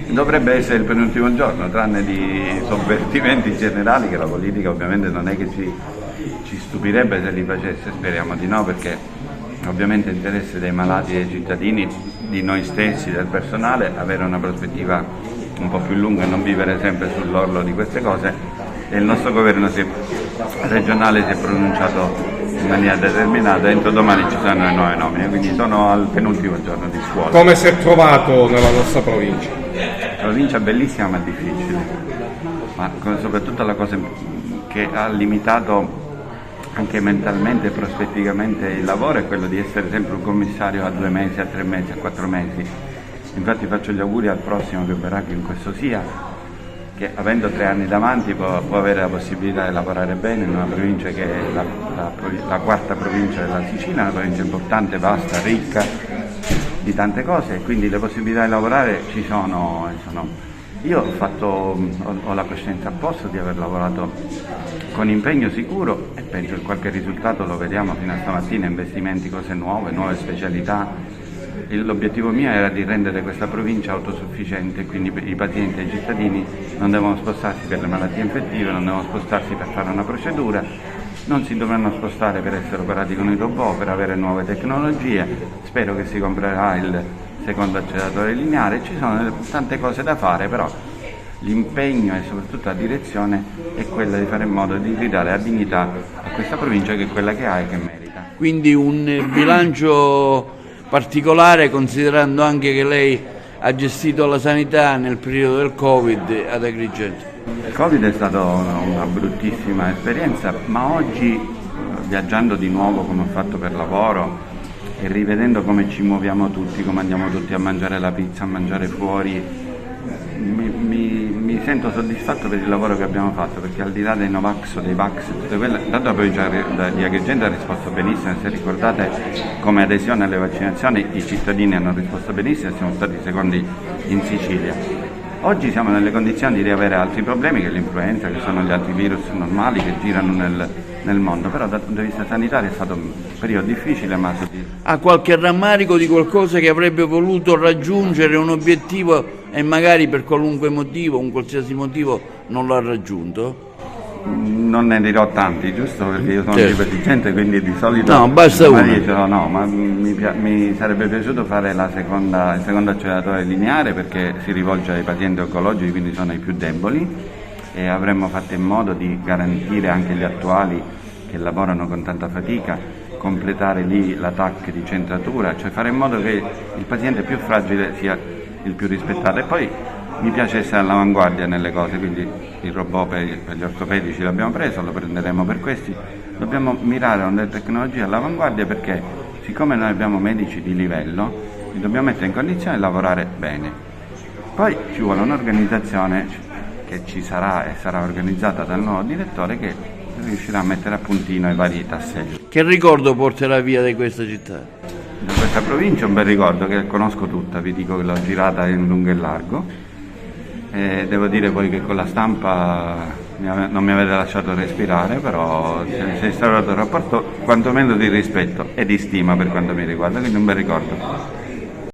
Dovrebbe essere il penultimo giorno, tranne di sovvertimenti generali che la politica ovviamente non è che ci stupirebbe se li facesse, speriamo di no, perché ovviamente è interesse dei malati e dei cittadini, di noi stessi, del personale, avere una prospettiva un po' più lunga e non vivere sempre sull'orlo di queste cose, e il nostro governo regionale si è pronunciato in maniera determinata. Entro domani ci saranno le nuove nomine, quindi sono al penultimo giorno di scuola. Come si è trovato nella nostra provincia? Provincia bellissima ma difficile, ma soprattutto la cosa che ha limitato anche mentalmente e prospetticamente il lavoro è quello di essere sempre un commissario a 2 mesi, a 3 mesi, a 4 mesi. Infatti faccio gli auguri al prossimo che verrà, che in questo sia, che avendo 3 anni davanti può avere la possibilità di lavorare bene in una provincia che è la quarta provincia della Sicilia, una provincia importante, vasta, ricca di tante cose, e quindi le possibilità di lavorare ci sono. Io ho la coscienza a posto di aver lavorato con impegno sicuro, e penso che qualche risultato lo vediamo fino a stamattina: investimenti, cose nuove specialità. L'obiettivo mio era di rendere questa provincia autosufficiente, quindi i pazienti e i cittadini non devono spostarsi per le malattie infettive, non devono spostarsi per fare una procedura, non si dovranno spostare per essere operati con i robot, per avere nuove tecnologie. Spero che si comprerà il secondo acceleratore lineare. Ci sono tante cose da fare, però l'impegno e soprattutto la direzione è quella di fare in modo di ridare la dignità a questa provincia, che è quella che ha e che merita. Quindi un bilancio particolare, considerando anche che lei ha gestito la sanità nel periodo del Covid ad Agrigento. Il Covid è stata una bruttissima esperienza, ma oggi, viaggiando di nuovo come ho fatto per lavoro e rivedendo come ci muoviamo tutti, come andiamo tutti a mangiare la pizza, a mangiare fuori, mi sento soddisfatto per il lavoro che abbiamo fatto, perché al di là dei Novax o dei Vax, tutte quelle, tanto la provincia di Agrigento ha risposto benissimo. Se ricordate, come adesione alle vaccinazioni i cittadini hanno risposto benissimo, siamo stati secondi in Sicilia. Oggi siamo nelle condizioni di avere altri problemi che l'influenza, che sono gli altri virus normali che girano nel mondo, però dal punto di vista sanitario è stato un periodo difficile, ma ha qualche rammarico di qualcosa che avrebbe voluto raggiungere, un obiettivo, e magari per qualunque motivo, un qualsiasi motivo, non l'ha raggiunto? Non ne dirò tanti, giusto? Perché io sono un tipo di gente, quindi di solito no, basta uno. Ma mi sarebbe piaciuto fare il secondo acceleratore lineare, perché si rivolge ai pazienti oncologici, quindi sono i più deboli, e avremmo fatto in modo di garantire anche gli attuali che lavorano con tanta fatica, completare lì la TAC di centratura, cioè fare in modo che il paziente più fragile sia il più rispettato. E poi mi piace essere all'avanguardia nelle cose, quindi il robot per gli ortopedici l'abbiamo preso, lo prenderemo per questi. Dobbiamo mirare a delle tecnologie all'avanguardia, perché siccome noi abbiamo medici di livello, li dobbiamo mettere in condizione di lavorare bene. Poi ci vuole un'organizzazione che ci sarà e sarà organizzata dal nuovo direttore, che riuscirà a mettere a puntino i vari tasselli. Che ricordo porterà via di questa città? Da questa provincia un bel ricordo che conosco tutta, vi dico che l'ho girata in lungo e largo, e devo dire poi che con la stampa non mi avete lasciato respirare, però c'è stato un rapporto quantomeno di rispetto e di stima per quanto mi riguarda, quindi un bel ricordo.